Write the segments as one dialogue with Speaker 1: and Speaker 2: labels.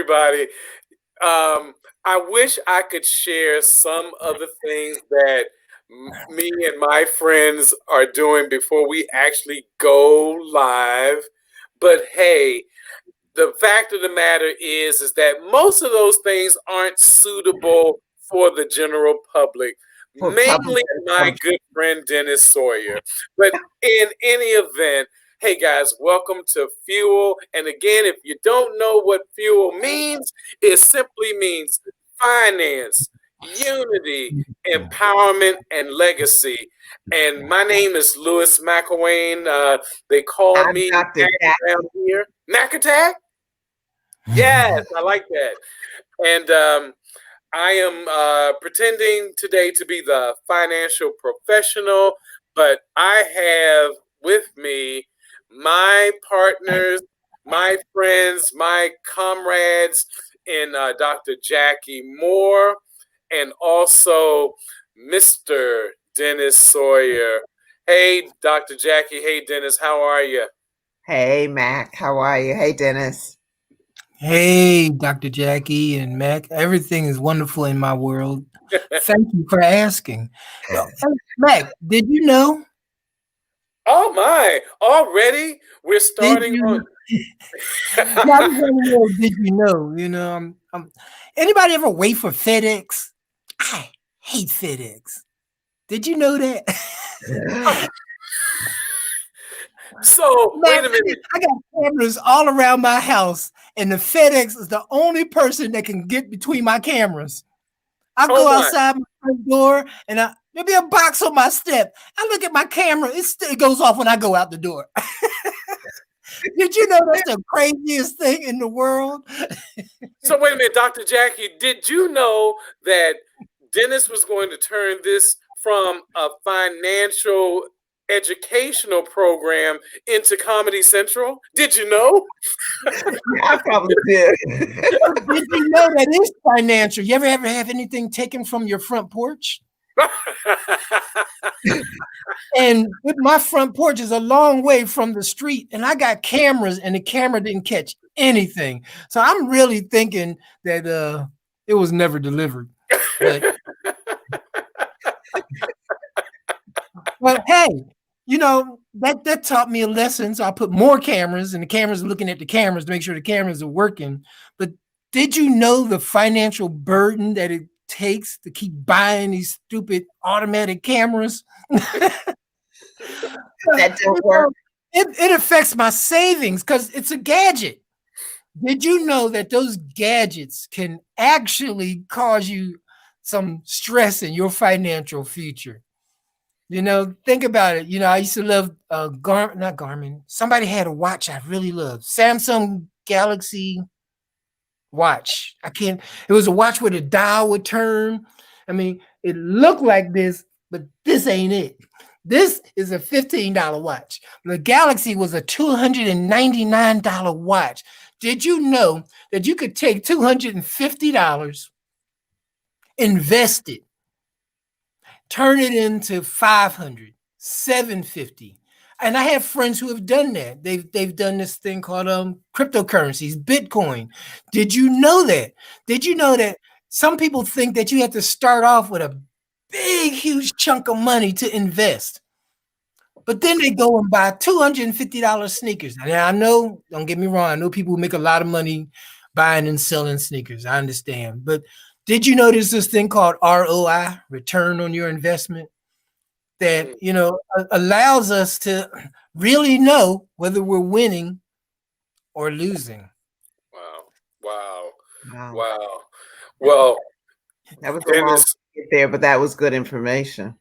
Speaker 1: everybody. I wish I could share some of the things that me and my friends are doing before we actually go live. But hey, the fact of the matter is that most of those things aren't suitable for the general public,
Speaker 2: For public
Speaker 1: mainly my good friend Dennis Sawyer. But in any event, hey guys, welcome to Fuel. And again, if you don't know what fuel means, it simply means finance, unity, empowerment, and legacy. And my name is Louis McElwain. They call
Speaker 2: I'm
Speaker 1: me
Speaker 2: Dr.
Speaker 1: Mac around here. Mac Attack? Yes, I like that. And I am pretending today to be the financial professional, but I have with me my partners, my friends, my comrades in Dr. Jackie Moore and also Mr. Dennis Sawyer. Hey, Dr. Jackie. Hey, Dennis. How are you?
Speaker 2: Hey, Mac. How are you? Hey, Dennis.
Speaker 3: Hey, Dr. Jackie and Mac. Everything is wonderful in my world. Thank you for asking. Mac, did you know?
Speaker 1: Oh my! Already we're starting on.
Speaker 3: Did you know? Anybody ever wait for FedEx? I hate FedEx. Did you know that?
Speaker 1: So wait a minute.
Speaker 3: I got cameras all around my house, and the FedEx is the only person that can get between my cameras. I go outside my front door, and there'll be a box on my step. I look at my camera; it goes off when I go out the door. Did you know that's the craziest thing in the world?
Speaker 1: So wait a minute, Dr. Jackie. Did you know that Dennis was going to turn this from a financial educational program into Comedy Central? Did you know?
Speaker 2: I probably did.
Speaker 3: Did you know that is financial? You ever have anything taken from your front porch? And with my front porch is a long way from the street, and I got cameras, and the camera didn't catch anything. So I'm really thinking that it was never delivered. But hey, that taught me a lesson. So I put more cameras, and the cameras are looking at the cameras to make sure the cameras are working. But did you know the financial burden that it takes to keep buying these stupid automatic cameras?
Speaker 2: That don't work.
Speaker 3: It affects my savings because it's a gadget. Did you know that those gadgets can actually cause you some stress in your financial future? Think about it. I used to love not Garmin. Somebody had a watch I really loved. Samsung Galaxy watch. It was a watch where the dial would turn. I mean, it looked like this, but this ain't it. This is a $15 watch. The Galaxy was a $299 watch. Did you know that you could take $250, invest it, turn it into $500, $750? And I have friends who have done that. They've done this thing called cryptocurrencies, Bitcoin. Did you know that? Did you know that some people think that you have to start off with a big, huge chunk of money to invest? But then they go and buy $250 sneakers. Now, I know, don't get me wrong, I know people who make a lot of money buying and selling sneakers. I understand. But did you know there's this thing called ROI, return on your investment, that allows us to really know whether we're winning or losing?
Speaker 1: Wow. Well,
Speaker 2: that was a long way to get there, but that was good information.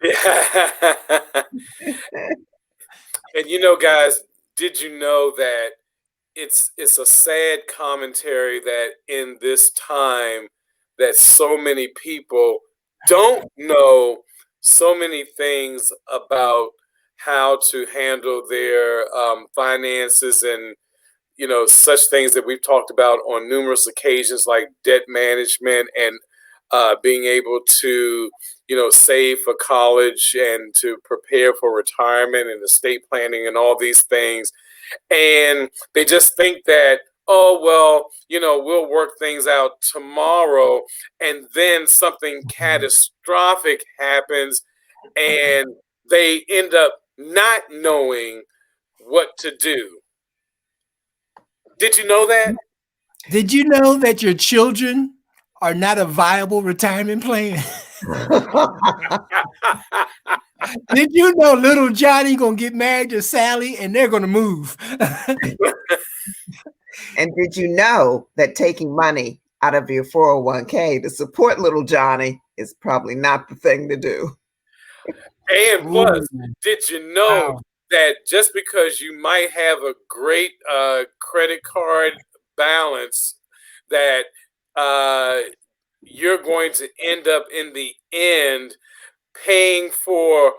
Speaker 1: And guys, did you know that it's a sad commentary that in this time that so many people don't know so many things about how to handle their finances and such things that we've talked about on numerous occasions, like debt management and being able to save for college and to prepare for retirement and estate planning and all these things. And they just think that, oh, well, we'll work things out tomorrow. And then something catastrophic happens and they end up not knowing what to do. Did you know that?
Speaker 3: Did you know that your children are not a viable retirement plan? Did you know little Johnny gonna get married to Sally and they're gonna move?
Speaker 2: And did you know that taking money out of your 401k to support little Johnny is probably not the thing to do?
Speaker 1: And plus,
Speaker 3: Ooh,
Speaker 1: did you know
Speaker 3: wow.
Speaker 1: that just because you might have a great credit card balance, that you're going to end up in the end paying for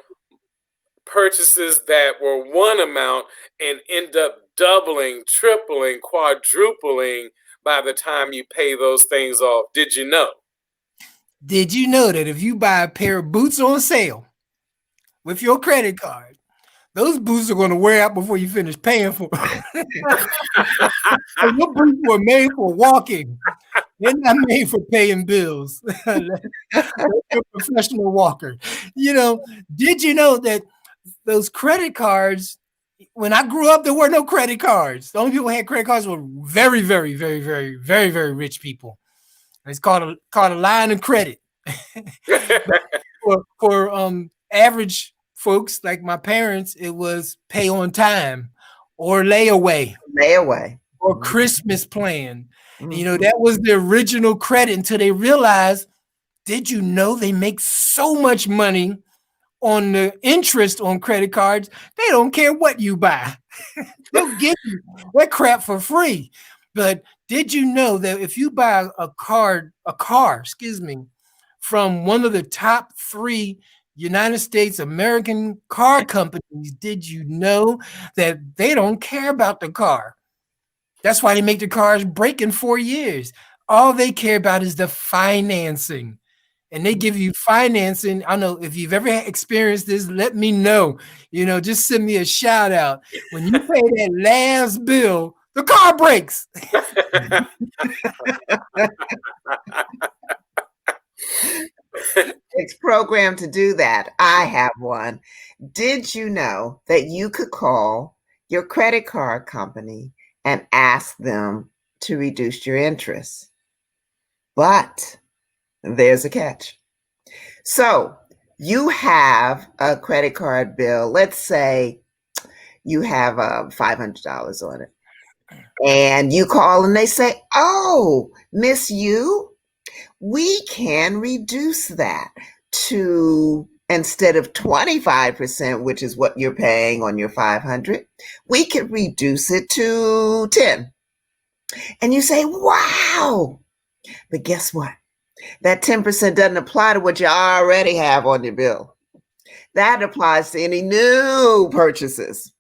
Speaker 1: purchases that were one amount and end up doubling, tripling, quadrupling by the time you pay those things off? Did you know?
Speaker 3: Did you know that if you buy a pair of boots on sale with your credit card, those boots are going to wear out before you finish paying for them? Your boots were made for walking. They're not made for paying bills. You're a professional walker. Did you know that those credit cards, when I grew up, there were no credit cards. The only people who had credit cards were very, very, very, very, very, very rich people. It's called a line of credit. for average folks like my parents, it was pay on time or layaway or Christmas plan. That was the original credit until they realized, did you know they make so much money on the interest on credit cards? They don't care what you buy. They'll give you that crap for free. But did you know that if you buy a car, from one of the top 3 United States American car companies, did you know that they don't care about the car? That's why they make the cars break in 4 years. All they care about is the financing. And they give you financing. I don't know if you've ever experienced this, let me know. Just send me a shout out. When you pay that last bill, the car breaks.
Speaker 2: It's programmed to do that. I have one. Did you know that you could call your credit card company and ask them to reduce your interest? But there's a catch. So you have a credit card bill. Let's say you have $500 on it. And you call and they say, oh, Miss You, we can reduce that to, instead of 25%, which is what you're paying on your 500, we could reduce it to 10. And you say, wow. But guess what? That 10% doesn't apply to what you already have on your bill. That applies to any new purchases.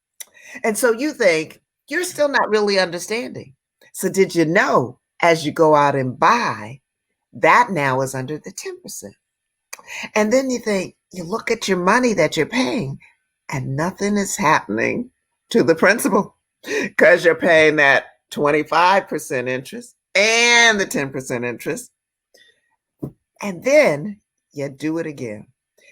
Speaker 2: And so you think you're still not really understanding. So did you know, as you go out and buy, that now is under the 10%. And then you look at your money that you're paying and nothing is happening to the principal because you're paying that 25% interest and the 10% interest. And then you do it again.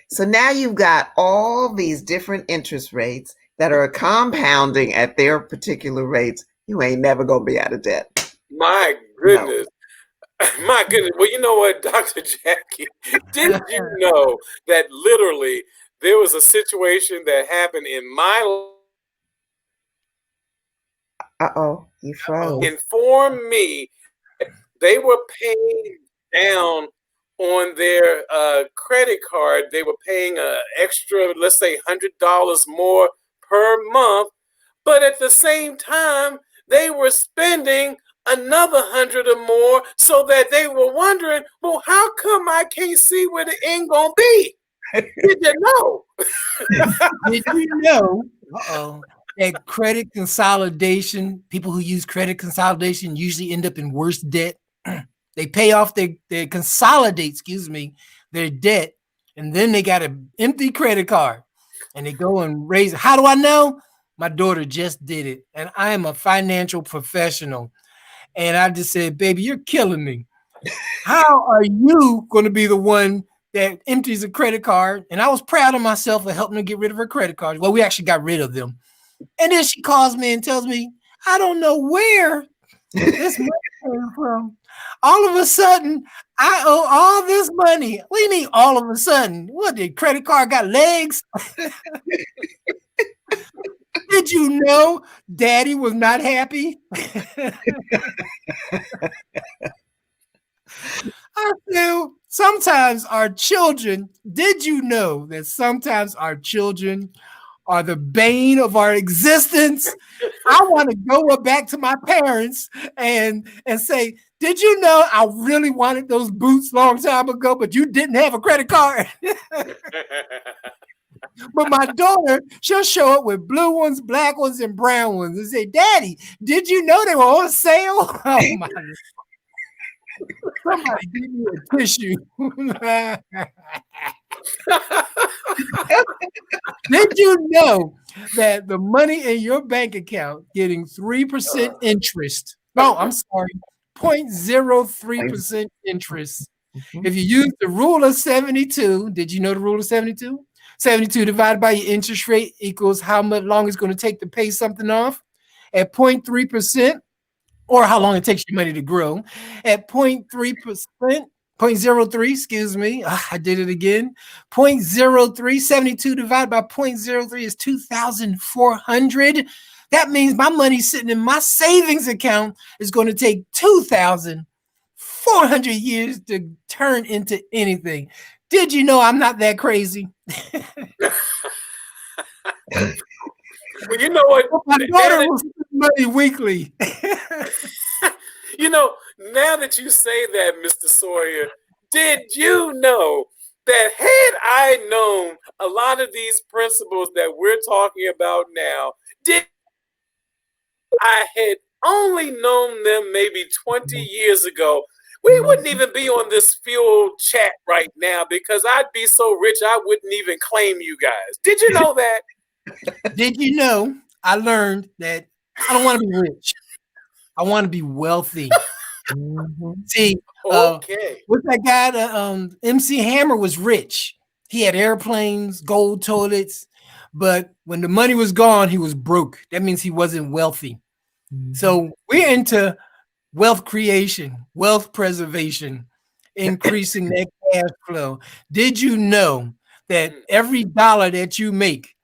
Speaker 2: So now you've got all these different interest rates that are compounding at their particular rates. You ain't never going to be out of debt.
Speaker 1: My goodness. No. My goodness. Well, you know what, Dr. Jackie, did you know that literally there was a situation that happened in my life?
Speaker 2: Uh-oh, you froze.
Speaker 1: Informed me they were paying down on their credit card. They were paying an extra, let's say, $100 more per month. But at the same time, they were spending another 100 or more, so that they were wondering, well, how come I can't see where the end gonna be? Did you know?
Speaker 3: Did you know that credit consolidation, people who use credit consolidation usually end up in worse debt? They pay off they consolidate, their debt, and then they got an empty credit card and they go and raise it. How do I know? My daughter just did it, and I am a financial professional. And I just said, baby, you're killing me. How are you going to be the one that empties a credit card? And I was proud of myself for helping her get rid of her credit cards. Well, we actually got rid of them. And then she calls me and tells me, I don't know where this money came from. All of a sudden, I owe all this money. What do you mean all of a sudden? What, the credit card got legs? Did you know Daddy was not happy? I feel sometimes our children, did you know that sometimes our children are the bane of our existence? I want to go back to my parents and say, did you know I really wanted those boots a long time ago, but you didn't have a credit card? But my daughter, she'll show up with blue ones, black ones, and brown ones and say, Daddy, did you know they were on sale? Oh my. Somebody give me a tissue. Did you know that the money in your bank account getting 3% interest? No, I'm sorry, 0.03% interest. If you use the rule of 72, did you know the rule of 72? 72 divided by your interest rate equals how much long it's going to take to pay something off at 0.3%, or how long it takes your money to grow at 0.3%, 0.03, excuse me. I did it again. 0.03, 72 divided by 0.03 is 2,400. That means my money sitting in my savings account is going to take 2,400 years to turn into anything. Did you know I'm not that crazy?
Speaker 1: Well, you know what?
Speaker 3: My daughter will spend money weekly.
Speaker 1: You know, now that you say that, Mr. Sawyer, did you know that had I known a lot of these principles that we're talking about now, did I had only known them maybe 20 years ago, we wouldn't even be on this fuel chat right now, because I'd be so rich I wouldn't even claim you guys. Did you know that?
Speaker 3: Did you know I learned that I don't want to be rich. I want to be wealthy. See,
Speaker 1: Okay.
Speaker 3: what's that guy? MC Hammer was rich. He had airplanes, gold toilets, but when the money was gone, he was broke. That means he wasn't wealthy. So we're into wealth creation, wealth preservation, increasing that cash flow. Did you know that every dollar that you make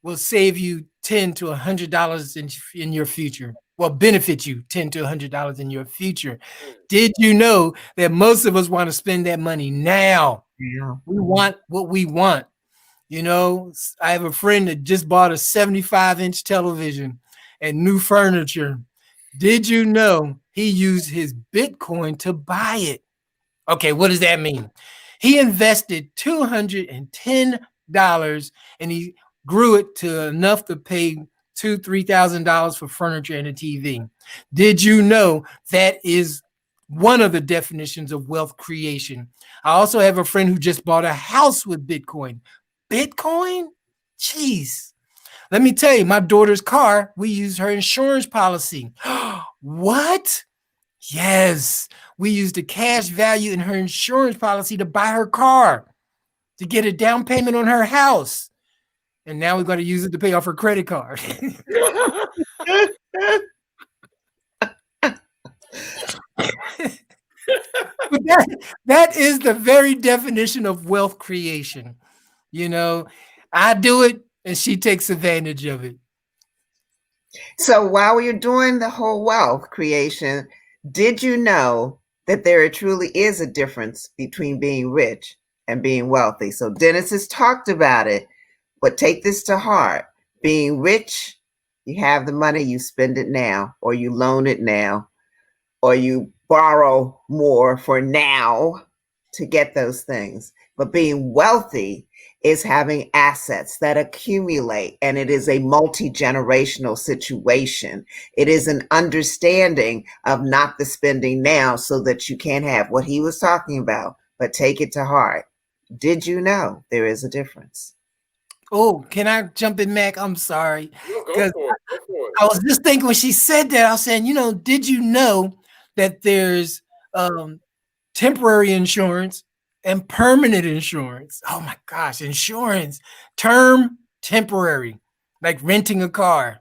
Speaker 3: will save you $10 to $100 in your future? Well, benefit you $10 to $100 in your future. Did you know that most of us want to spend that money now?
Speaker 2: Yeah.
Speaker 3: We want what we want. You know, I have a friend that just bought a 75-inch television and new furniture. Did you know he used his Bitcoin to buy it? Okay, what does that mean? He invested $210 and he grew it to enough to pay $2,000-$3,000 for furniture and a TV. Did you know that is one of the definitions of wealth creation? I also have a friend who just bought a house with Bitcoin. Bitcoin? Jeez. Let me tell you, my daughter's car, we used her insurance policy. What? Yes. We used the cash value in her insurance policy to buy her car, to get a down payment on her house. And now we're going to use it to pay off her credit card. But that is the very definition of wealth creation. You know, I do it and she takes advantage of it.
Speaker 2: So while you're doing the whole wealth creation, did you know that there truly is a difference between being rich and being wealthy? So Dennis has talked about it, but take this to heart. Being rich, you have the money, you spend it now, or you loan it now, or you borrow more for now to get those things. But being wealthy is having assets that accumulate, and it is a multi-generational situation. It is an understanding of not the spending now so that you can have what he was talking about, but take it to heart. Did you know there is a difference?
Speaker 3: Oh, can I jump in, Mac? I'm sorry.
Speaker 1: Go for it.
Speaker 3: I was just thinking when she said that, I was saying, you know, did you know that there's temporary insurance and permanent insurance. Oh my gosh, insurance, term, temporary, like renting a car,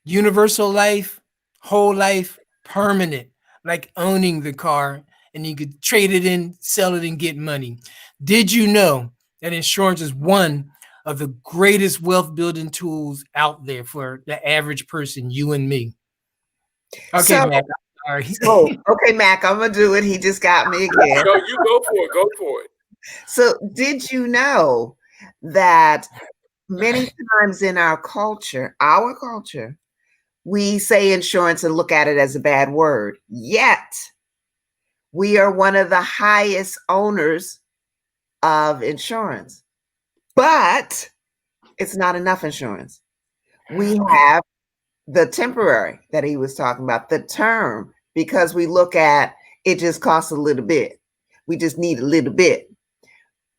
Speaker 3: universal life, whole life, permanent, like owning the car and you could trade it in, sell it, and get money. Did you know that insurance is one of the greatest wealth building tools out there for the average person, you and me? Okay,
Speaker 2: So,
Speaker 3: Mac. Sorry.
Speaker 2: okay, Mac, I'm gonna do it. He just got me again.
Speaker 1: No, you go for it. Go for it.
Speaker 2: So, did you know that many times in our culture, we say insurance and look at it as a bad word. Yet, we are one of the highest owners of insurance, but it's not enough insurance. We have the temporary that he was talking about, the term, because we look at it just costs a little bit. We just need a little bit.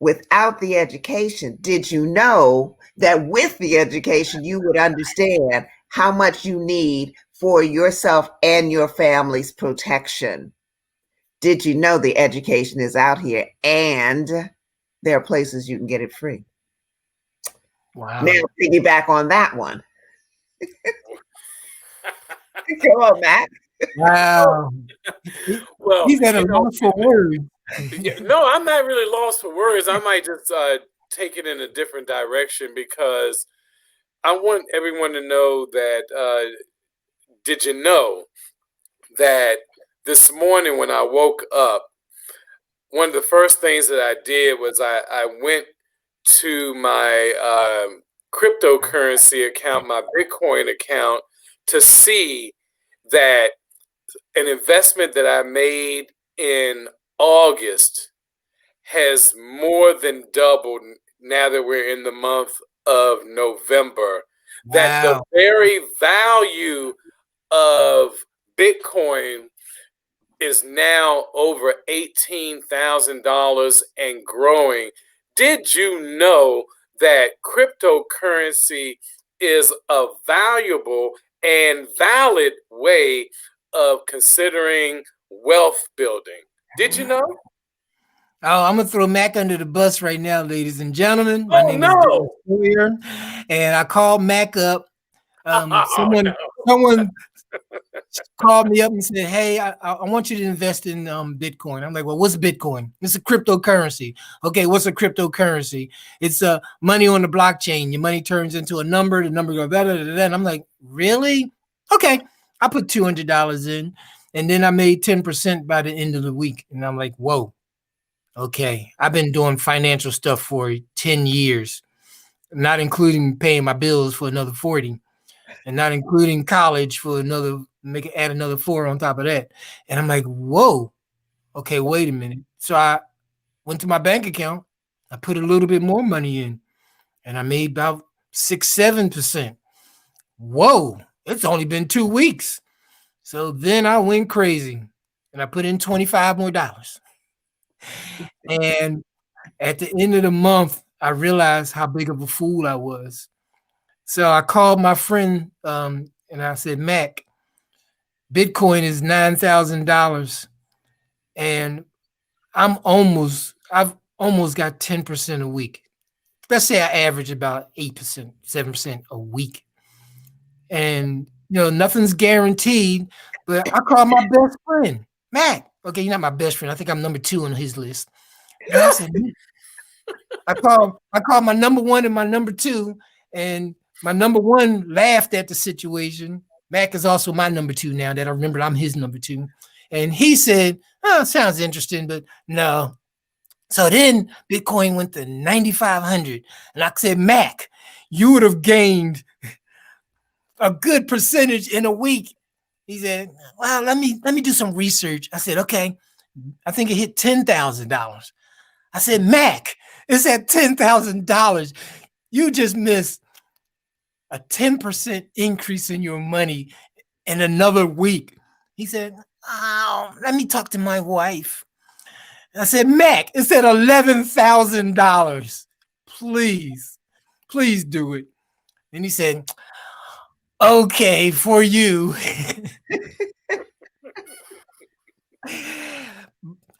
Speaker 2: Without the education, did you know that with the education, you would understand how much you need for yourself and your family's protection? Did you know the education is out here and there are places you can get it free?
Speaker 3: Wow.
Speaker 2: Now, piggyback on that one. Come on, Matt.
Speaker 3: Wow.
Speaker 1: Well,
Speaker 3: He's at a loss for words.
Speaker 1: no, I'm not really lost for words. I might just take it in a different direction because I want everyone to know that. Did you know that this morning when I woke up, one of the first things that I did was I went to my cryptocurrency account, my Bitcoin account, to see that an investment that I made in August has more than doubled now that we're in the month of November.
Speaker 3: Wow.
Speaker 1: That the very value of Bitcoin is now over $18,000 and growing. Did you know that cryptocurrency is a valuable and valid way of considering wealth building? Did you know?
Speaker 3: Oh, I'm gonna throw Mac under the bus right now, ladies and gentlemen. My
Speaker 1: Oh,
Speaker 3: name
Speaker 1: no.
Speaker 3: is Dennis Sawyer, and I called Mac up. Someone called me up and said, "Hey, I want you to invest in Bitcoin." I'm like, "Well, what's Bitcoin?" It's a cryptocurrency. Okay, what's a cryptocurrency? It's money on the blockchain. Your money turns into a number. The number goes da da da da. And I'm like, "Really? Okay." I put $200 in, and then I made 10% by the end of the week. And I'm like, "Whoa, okay." I've been doing financial stuff for 10 years, not including paying my bills for another 40. And not including college for add another 4 on top of that. And I'm like, whoa, okay, wait a minute. So I went to my bank account, I put a little bit more money in, and I made about 6-7%. Whoa, it's only been 2 weeks. So then I went crazy and I put in $25 more. And at the end of the month, I realized how big of a fool I was. So I called my friend and I said, Mac, Bitcoin is $9,000 and I've almost got 10% a week. Let's say I average about 8%, 7% a week. And nothing's guaranteed, but I called my best friend, Mac. Okay, you're not my best friend. I think I'm number 2 on his list. And I said, I called my number 1 and my number 2, and my number 1 laughed at the situation. Mac is also my number 2 now that I remember I'm his number 2. And he said, oh, sounds interesting, but no. So then Bitcoin went to 9,500. And I said, Mac, you would have gained a good percentage in a week. He said, well, let me do some research. I said, okay. I think it hit $10,000. I said, Mac, it's at $10,000. You just missed a 10% increase in your money in another week. He said, oh, let me talk to my wife. I said, Mac, it's at $11,000. Please do it. And he said, okay, for you.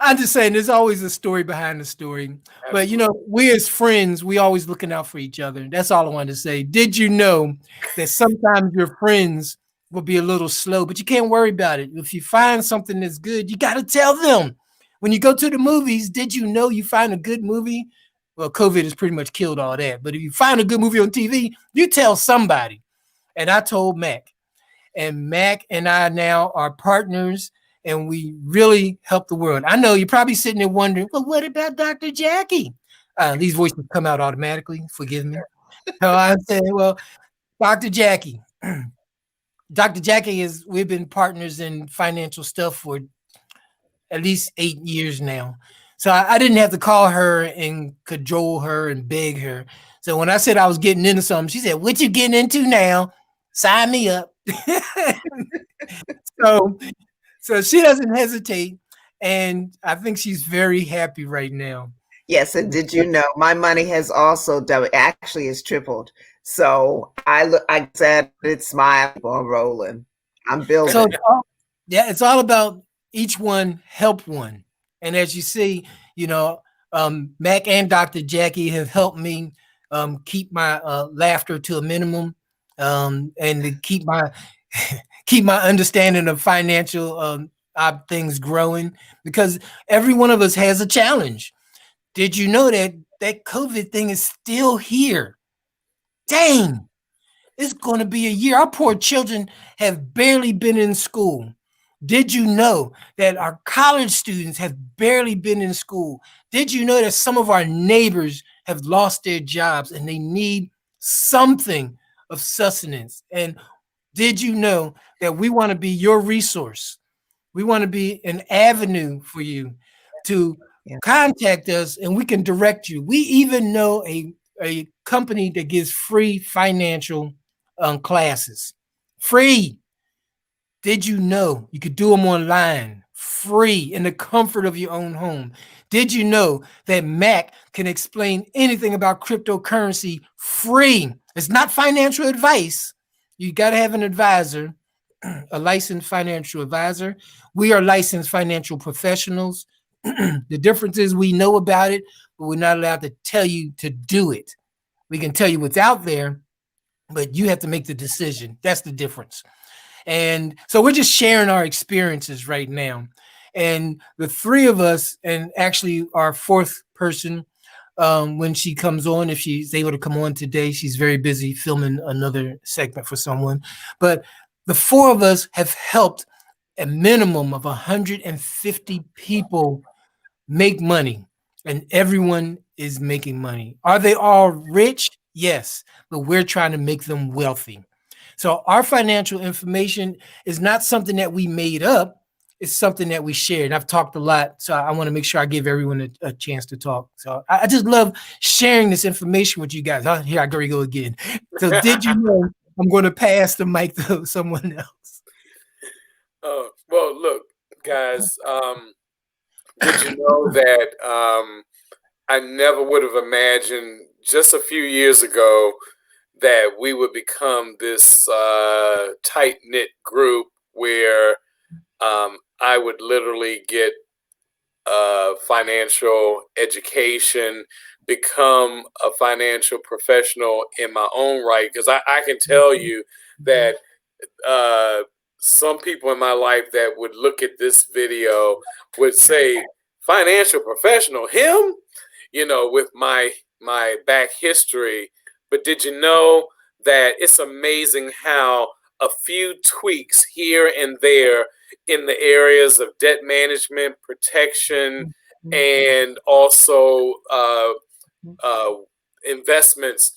Speaker 3: I'm just saying there's always a story behind the story. But you know, we as friends, we always looking out for each other. That's all I wanted to say. Did you know that sometimes your friends will be a little slow, but you can't worry about it. If you find something that's good, you got to tell them. When you go to the movies, did you know you find a good movie? Well, COVID has pretty much killed all that. But if you find a good movie on TV, you tell somebody. And I told Mac. And Mac and I now are partners, and we really help the world. I know you're probably sitting there wondering, well, what about Dr. Jackie? These voices come out automatically. Forgive me. So I'm saying, well, Dr. Jackie. Dr. Jackie we've been partners in financial stuff for at least 8 years now. So I didn't have to call her and cajole her and beg her. So when I said I was getting into something, she said, what you getting into now? Sign me up. so she doesn't hesitate. And I think she's very happy right now.
Speaker 2: Yes, and did you know my money has also doubled? Actually, it's tripled. So I said it's smiling or rolling. I'm building.
Speaker 3: So it's all about each one help one. And as you see, you know, Mac and Dr. Jackie have helped me keep my laughter to a minimum, and to keep my keep my understanding of financial things growing, because every one of us has a challenge. Did you know that COVID thing is still here? Dang, it's going to be a year. Our poor children have barely been in school. Did you know that our college students have barely been in school? Did you know that some of our neighbors have lost their jobs and they need something of sustenance? And did you know that we want to be your resource? We want to be an avenue for you to contact us, and we can direct you. We even know a company that gives free financial classes. Free. Did you know you could do them online, free, in the comfort of your own home? Did you know that Mac can explain anything about cryptocurrency free? It's not financial advice. You got to have an advisor, a licensed financial advisor. We are licensed financial professionals. The difference is we know about it, but we're not allowed to tell you to do it. We can tell you what's out there, but you have to make the decision. That's the difference. And so we're just sharing our experiences right now. And the three of us, and actually our fourth person, when she comes on, if she's able to come on today, she's very busy filming another segment for someone. But the four of us have helped a minimum of 150 people make money, and everyone is making money. Are they all rich? Yes, but we're trying to make them wealthy. So our financial information is not something that we made up. It's something that we shared. And I've talked a lot, so I want to make sure I give everyone a chance to talk. So I just love sharing this information with you guys. Here I go again. So did you know I'm going to pass the mic to someone else?
Speaker 1: Well, look, guys, did you know that I never would have imagined just a few years ago that we would become this tight-knit group where I would literally get financial education, become a financial professional in my own right. Because I can tell you that some people in my life that would look at this video would say, financial professional, him? You know, with my back history. But did you know that it's amazing how a few tweaks here and there in the areas of debt management, protection, and also investments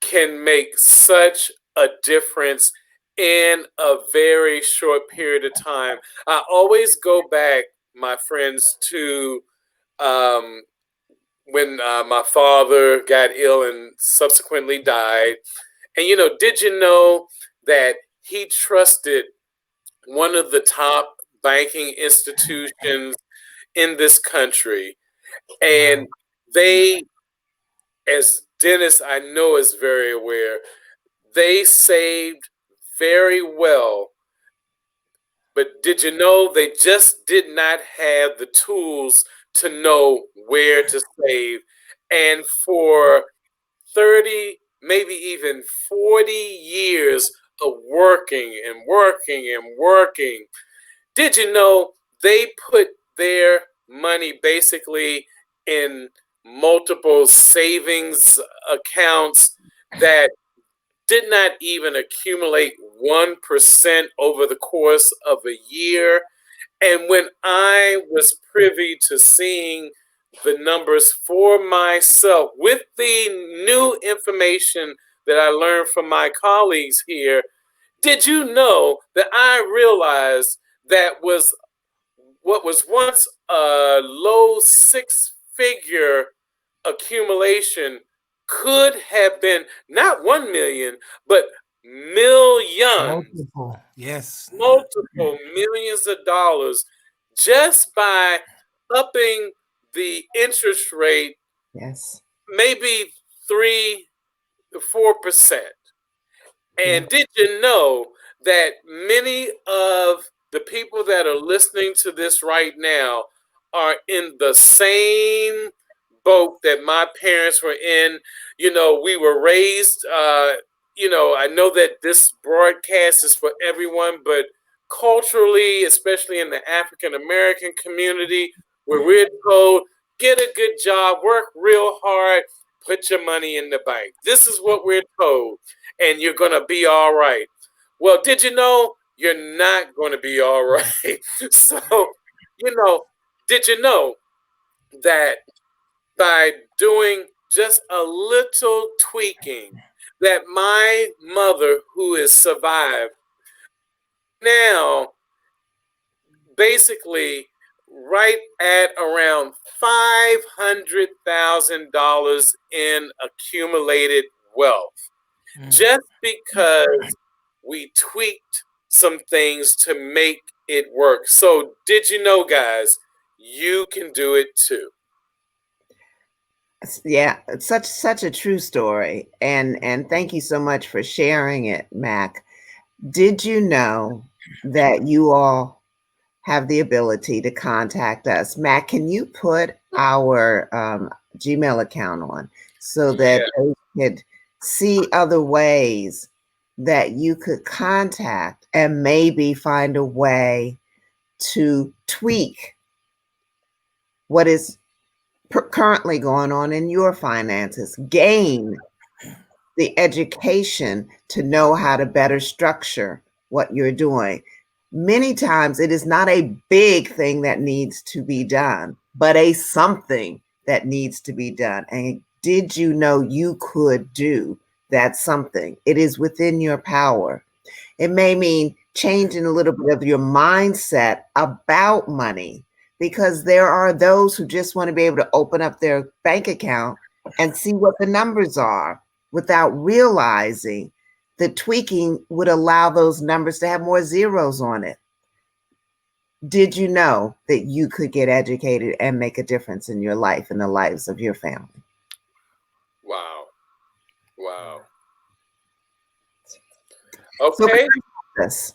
Speaker 1: can make such a difference in a very short period of time. I always go back, my friends, to when my father got ill and subsequently died. And, you know, did you know that he trusted one of the top banking institutions in this country? And they, as Dennis I know is very aware, they saved very well But did you know they just did not have the tools to know where to save? And for 30, maybe even 40 years of working and working and working, did you know they put their money basically in multiple savings accounts that did not even accumulate 1% over the course of a year? And when I was privy to seeing the numbers for myself with the new information that I learned from my colleagues here, did you know that I realized that was what was once a low six-figure accumulation could have been not 1 million, but millions,
Speaker 3: Multiple. Yes.
Speaker 1: multiple millions of dollars just by upping the interest rate,
Speaker 2: Yes.
Speaker 1: maybe 3 to 4%. And did you know that many of the people that are listening to this right now are in the same boat that my parents were in? You know, we were raised, I know that this broadcast is for everyone, but culturally, especially in the African American community, where we're told, get a good job, work real hard, put your money in the bank. This is what we're told, and you're going to be all right. Well, did you know you're not going to be all right? So, did you know that by doing just a little tweaking, that my mother, who is survived now, basically right at around $500,000 in accumulated wealth, just because we tweaked some things to make it work. So, did you know, guys, you can do it too?
Speaker 2: Yeah, it's such a true story. And thank you so much for sharing it, Mac. Did you know that you all have the ability to contact us? Mac, can you put our Gmail account on so that they could see other ways that you could contact and maybe find a way to tweak what is currently going on in your finances, gain the education to know how to better structure what you're doing. Many times it is not a big thing that needs to be done, but a something that needs to be done. And did you know you could do that something? It is within your power. It may mean changing a little bit of your mindset about money, because there are those who just want to be able to open up their bank account and see what the numbers are without realizing the tweaking would allow those numbers to have more zeros on it. Did you know that you could get educated and make a difference in your life and the lives of your family?
Speaker 1: Wow. Wow. Okay.
Speaker 2: So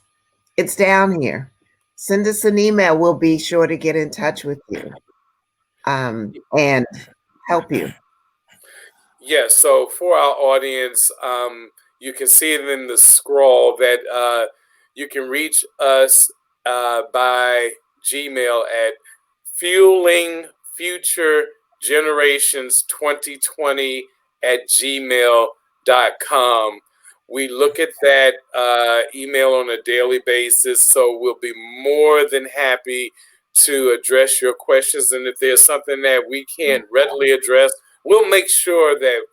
Speaker 2: it's down here. Send us an email. We'll be sure to get in touch with you and help you.
Speaker 1: Yes. So for our audience, you can see it in the scroll that you can reach us by Gmail at fuelingfuturegenerations2020@gmail.com. We look at that email on a daily basis, so we'll be more than happy to address your questions. And if there's something that we can't readily address, we'll make sure that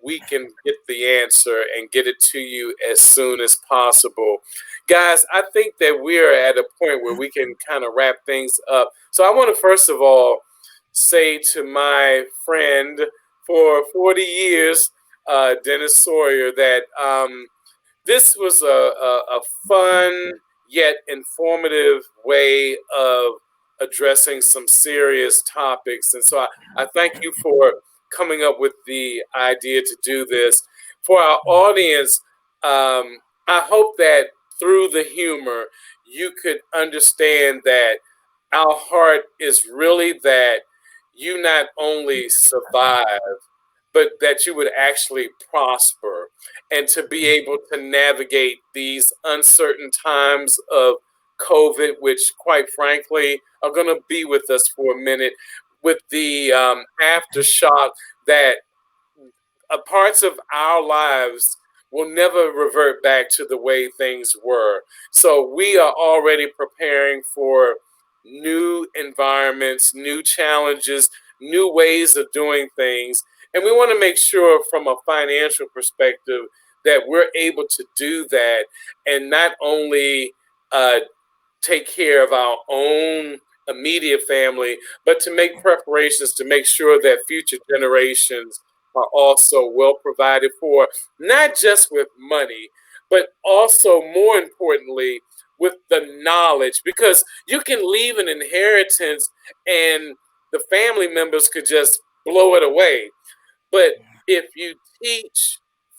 Speaker 1: we can get the answer and get it to you as soon as possible. Guys, I think that we're at a point where we can kind of wrap things up. So I want to first of all say to my friend for 40 years, Dennis Sawyer, that this was a fun yet informative way of addressing some serious topics. And so I thank you for coming up with the idea to do this. For our audience, I hope that through the humor, you could understand that our heart is really that you not only survive, but that you would actually prosper and to be able to navigate these uncertain times of COVID, which, quite frankly, are going to be with us for a minute, with the aftershock that parts of our lives will never revert back to the way things were. So we are already preparing for new environments, new challenges, new ways of doing things. And we want to make sure from a financial perspective that we're able to do that and not only uh, take care of our own immediate family, but to make preparations to make sure that future generations are also well provided for, not just with money, but also more importantly, with the knowledge, because you can leave an inheritance and the family members could just blow it away. But if you teach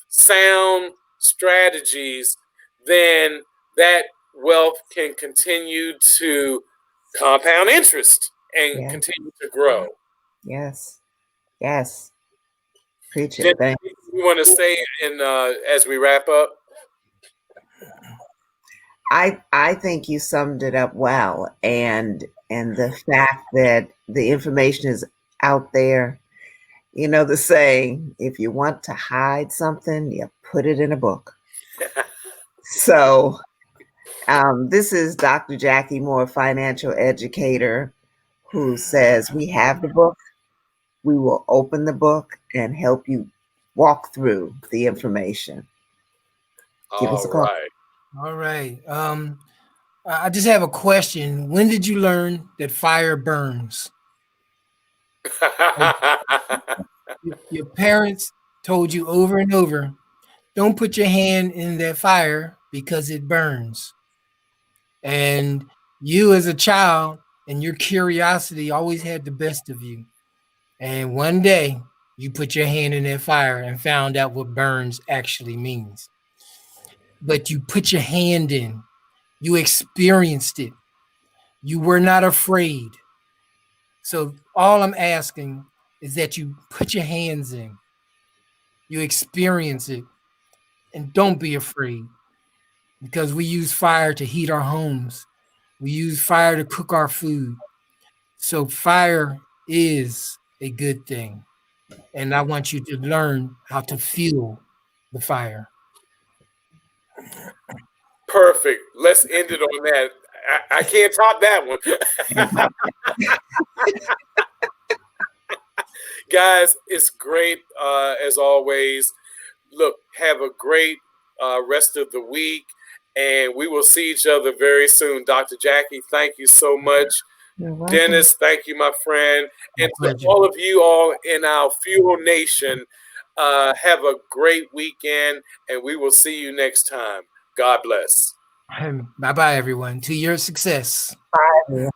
Speaker 1: sound strategies, then that wealth can continue to compound interest and
Speaker 2: Yeah.
Speaker 1: continue to grow.
Speaker 2: Yes. Yes. Preach
Speaker 1: Jen,
Speaker 2: it. Thank
Speaker 1: you want to say in as we wrap up?
Speaker 2: I think you summed it up well, and the fact that the information is out there. You know the saying, if you want to hide something, you put it in a book. So this is Dr. Jackie Moore, financial educator, who says we have the book. We will open the book and help you walk through the information. Give us a
Speaker 1: All
Speaker 2: call.
Speaker 1: right.
Speaker 3: All right. I just have a question. When did you learn that fire burns? Your parents told you over and over, don't put your hand in that fire because it burns. And you as a child and your curiosity always had the best of you. And one day you put your hand in that fire and found out what burns actually means. But you put your hand in, you experienced it, you were not afraid. So all I'm asking is that you put your hands in, you experience it, and don't be afraid, because we use fire to heat our homes. We use fire to cook our food. So fire is a good thing. And I want you to learn how to fuel the fire.
Speaker 1: Perfect. Let's end it on that. I can't top that one. Guys, it's great as always. Look, have a great rest of the week, and we will see each other very soon. Dr. Jackie, thank you so much.
Speaker 2: You're welcome.
Speaker 1: Dennis, thank you, my friend. And to
Speaker 3: pleasure.
Speaker 1: all of you all in our Fuel Nation, have a great weekend, and we will see you next time. God bless.
Speaker 3: Bye bye, everyone. To your success.
Speaker 2: Bye.